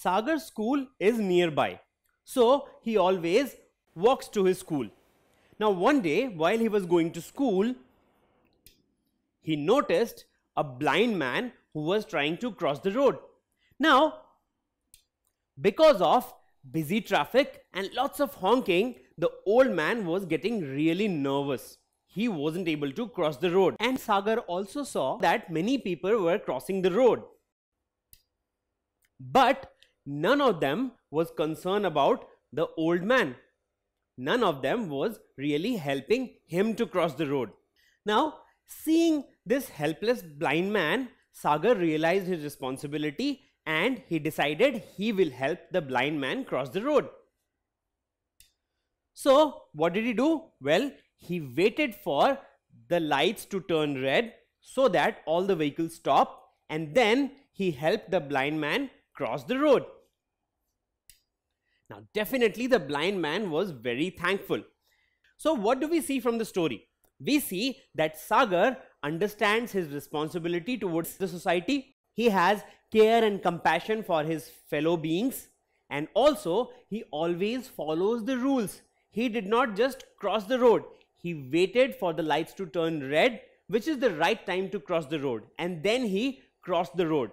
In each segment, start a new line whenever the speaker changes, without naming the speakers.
Sagar's school is nearby, so he always walks to his school. Now one day while he was going to school, he noticed a blind man who was trying to cross the road. Now, because of busy traffic and lots of honking, the old man was getting really nervous. He wasn't able to cross the road, and Sagar also saw that many people were crossing the road. But none of them was concerned about the old man. None of them was really helping him to cross the road. Now, seeing this helpless blind man, Sagar realized his responsibility and he decided he will help the blind man cross the road. So, what did he do? Well, he waited for the lights to turn red so that all the vehicles stop, and then he helped the blind man cross the road. Now, definitely the blind man was very thankful. So, what do we see from the story? We see that Sagar understands his responsibility towards the society. He has care and compassion for his fellow beings, and also he always follows the rules. He did not just cross the road. He waited for the lights to turn red, which is the right time to cross the road, and then he crossed the road.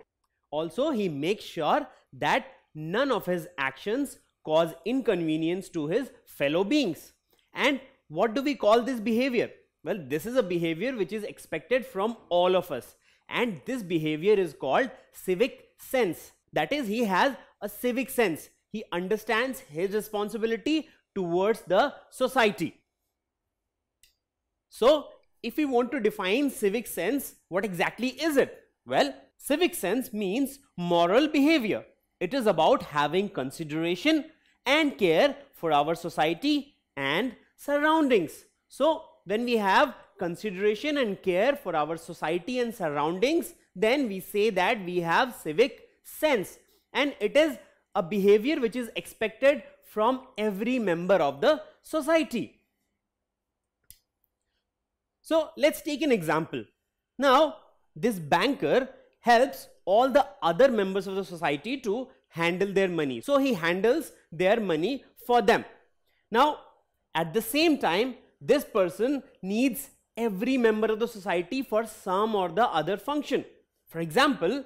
Also, he makes sure that none of his actions cause inconvenience to his fellow beings. And what do we call this behavior? Well, this is a behavior which is expected from all of us, and this behavior is called civic sense. That is, he has a civic sense. He understands his responsibility towards the society. So, if we want to define civic sense, what exactly is it? Well, civic sense means moral behavior. It is about having consideration and care for our society and surroundings. So, when we have consideration and care for our society and surroundings, then we say that we have civic sense, and it is a behavior which is expected from every member of the society. So, let's take an example. Now, this banker helps all the other members of the society to handle their money. So, he handles their money for them. Now, at the same time, this person needs every member of the society for some or the other function. For example,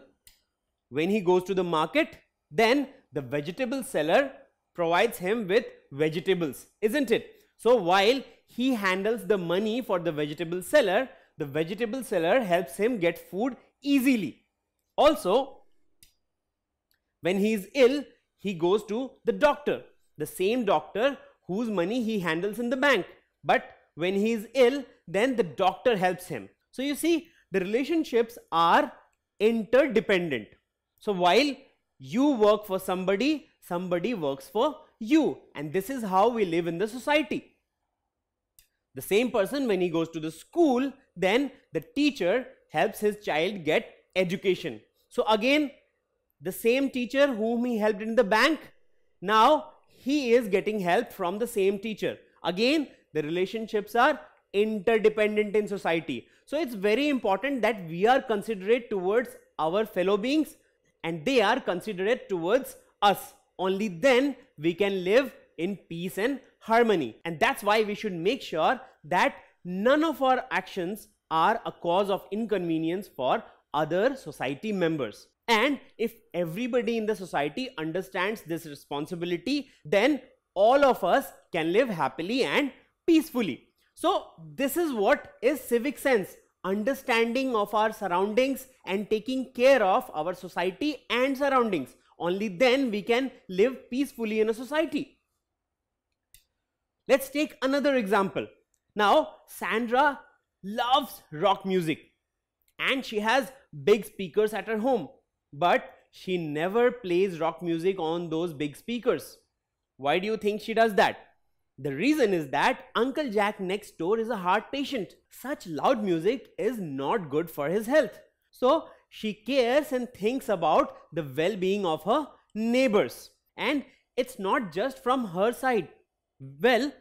when he goes to the market, then the vegetable seller provides him with vegetables, isn't it? So, while he handles the money for the vegetable seller helps him get food easily. Also, when he is ill, he goes to the doctor, the same doctor whose money he handles in the bank. But when he is ill, then the doctor helps him. So, you see, the relationships are interdependent. So, while you work for somebody, somebody works for you, and this is how we live in the society. The same person, when he goes to the school, then the teacher helps his child get education. So, again, the same teacher whom he helped in the bank, now he is getting help from the same teacher. Again, the relationships are interdependent in society. So, it's very important that we are considerate towards our fellow beings and they are considerate towards us. Only then we can live in peace and harmony. And that's why we should make sure that none of our actions are a cause of inconvenience for other society members. And if everybody in the society understands this responsibility, then all of us can live happily and peacefully. So, this is what is civic sense: understanding of our surroundings and taking care of our society and surroundings. Only then we can live peacefully in a society. Let's take another example. Now, Sandra loves rock music and she has big speakers at her home, but she never plays rock music on those big speakers. Why do you think she does that? The reason is that Uncle Jack next door is a heart patient. Such loud music is not good for his health. So, she cares and thinks about the well-being of her neighbors. And it's not just from her side. Well,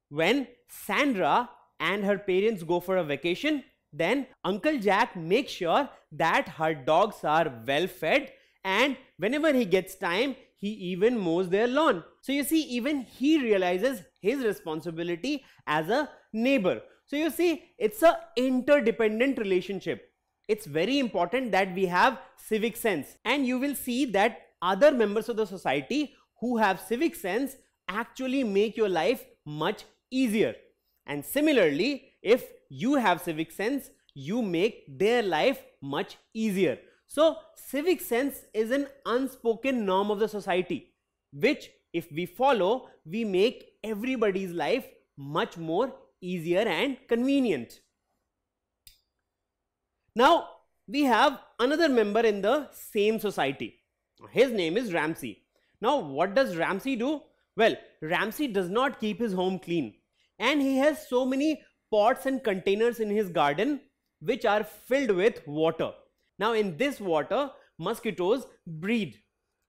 when Sandra and her parents go for a vacation, then Uncle Jack makes sure that her dogs are well fed and whenever he gets time, he even mows their lawn. So you see, even he realizes his responsibility as a neighbor. So you see, it's a interdependent relationship. It's very important that we have civic sense, and you will see that other members of the society who have civic sense actually make your life much easier. And similarly, if you have civic sense, you make their life much easier. So civic sense is an unspoken norm of the society, which if we follow, we make everybody's life much more easier and convenient. Now we have another member in the same society. His name is Ramsey. Now what does Ramsey do? Well, Ramsey does not keep his home clean, and he has so many pots and containers in his garden which are filled with water. Now in this water, mosquitoes breed,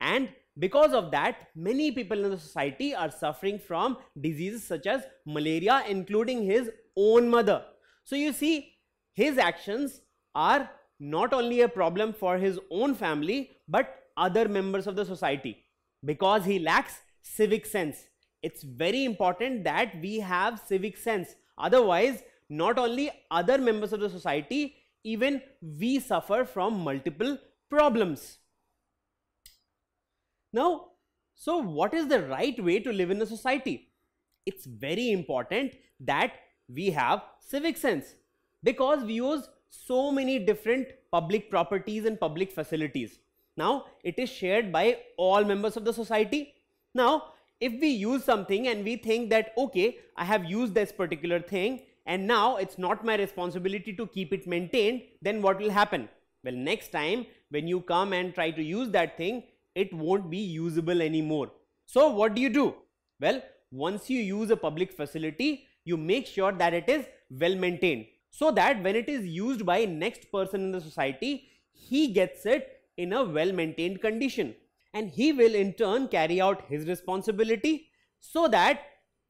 and because of that, many people in the society are suffering from diseases such as malaria, including his own mother. So you see, his actions are not only a problem for his own family but other members of the society, because he lacks civic sense. It's very important that we have civic sense. Otherwise, not only other members of the society, even we suffer from multiple problems. Now, so what is the right way to live in a society? It's very important that we have civic sense, because we use so many different public properties and public facilities. Now, it is shared by all members of the society. Now, if we use something and we think that, okay, I have used this particular thing and now it's not my responsibility to keep it maintained, then what will happen? Well, next time when you come and try to use that thing, it won't be usable anymore. So what do? Well, once you use a public facility, you make sure that it is well maintained, so that when it is used by next person in the society, he gets it in a well maintained condition, and he will in turn carry out his responsibility, so that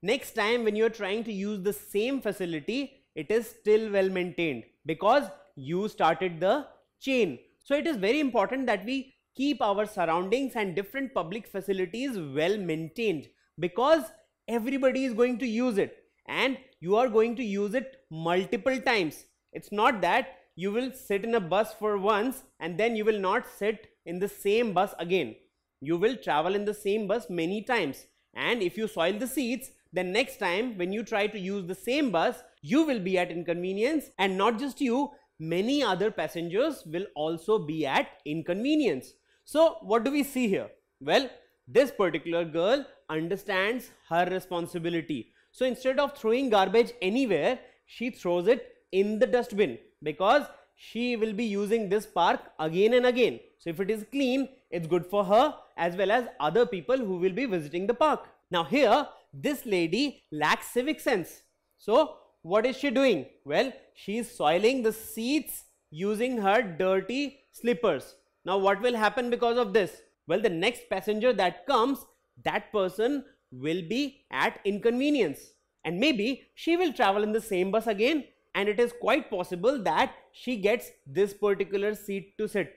next time when you are trying to use the same facility, it is still well maintained, because you started the chain. So it is very important that we keep our surroundings and different public facilities well maintained, because everybody is going to use it and you are going to use it multiple times. It's not that you will sit in a bus for once and then you will not sit in the same bus again. You will travel in the same bus many times, and if you soil the seats, then next time when you try to use the same bus, you will be at inconvenience, and not just you, many other passengers will also be at inconvenience. So what do we see here? Well, this particular girl understands her responsibility. So instead of throwing garbage anywhere, she throws it in the dustbin, because she will be using this park again and again. So if it is clean, it's good for her as well as other people who will be visiting the park. Now here, this lady lacks civic sense. So what is she doing? Well, she is soiling the seats using her dirty slippers. Now what will happen because of this? Well, the next passenger that comes, that person will be at inconvenience, and maybe she will travel in the same bus again, and it is quite possible that she gets this particular seat to sit.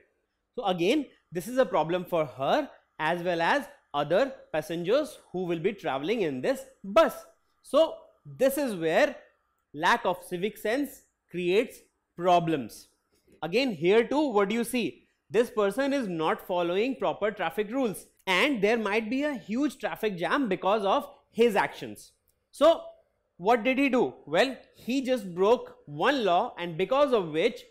So again, this is a problem for her as well as other passengers who will be traveling in this bus. So this is where lack of civic sense creates problems. Again, here too, what do you see? This person is not following proper traffic rules, and there might be a huge traffic jam because of his actions. So what did he do? Well, he just broke one law, and because of which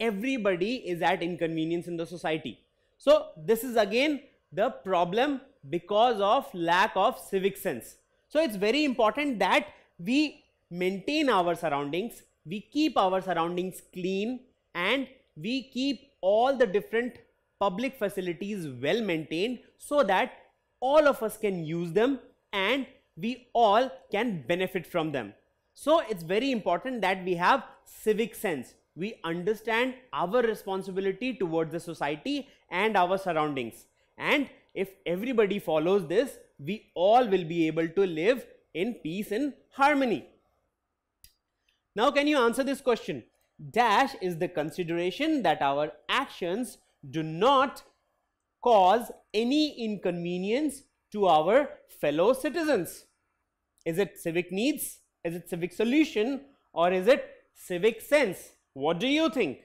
everybody is at inconvenience in the society. So this is again the problem because of lack of civic sense. So it's very important that we maintain our surroundings, we keep our surroundings clean, and we keep all the different public facilities well maintained, so that all of us can use them and we all can benefit from them. So it's very important that we have civic sense. We understand our responsibility towards the society and our surroundings, and if everybody follows this, we all will be able to live in peace and harmony. Now can you answer this question? Dash is the consideration that our actions do not cause any inconvenience to our fellow citizens? Is it civic needs? Is it civic solution? Or is it civic sense? What do you think?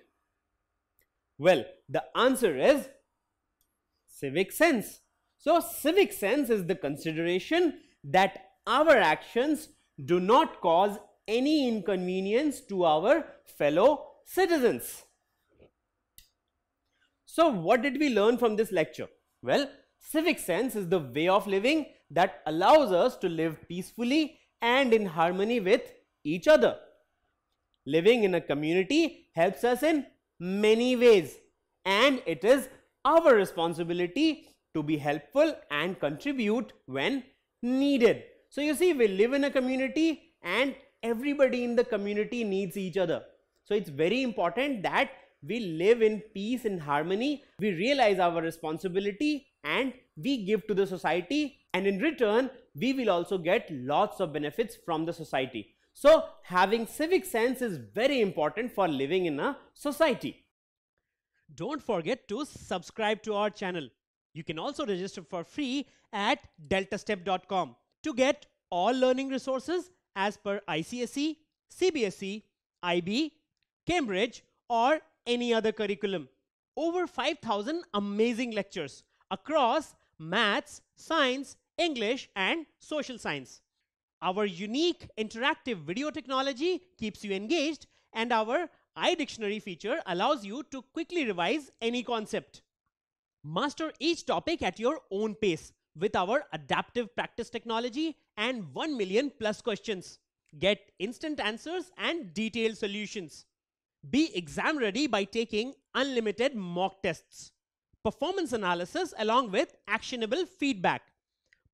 Well, the answer is civic sense. So, civic sense is the consideration that our actions do not cause any inconvenience to our fellow citizens. So, what did we learn from this lecture? Well, civic sense is the way of living that allows us to live peacefully and in harmony with each other. Living in a community helps us in many ways, and it is our responsibility to be helpful and contribute when needed. So you see, we live in a community and everybody in the community needs each other. So it's very important that we live in peace and harmony. We realize our responsibility and we give to the society, and in return we will also get lots of benefits from the society. So having civic sense is very important for living in a society.
Don't forget to subscribe to our channel. You can also register for free at deltastep.com to get all learning resources as per ICSE, CBSE, IB, Cambridge or any other curriculum. Over 5,000 amazing lectures across maths, science, English and social science. Our unique interactive video technology keeps you engaged, and our iDictionary feature allows you to quickly revise any concept. Master each topic at your own pace with our adaptive practice technology and 1 million plus questions. Get instant answers and detailed solutions. Be exam ready by taking unlimited mock tests, performance analysis along with actionable feedback,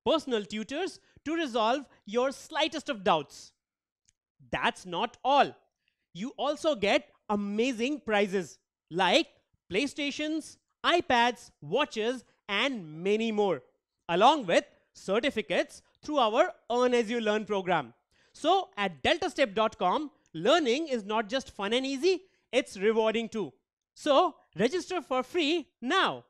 personal tutors to resolve your slightest of doubts. That's not all. You also get amazing prizes like PlayStations, iPads, watches and many more, along with certificates through our Earn As You Learn program. So at deltastep.com, learning is not just fun and easy, it's rewarding too. So register for free now.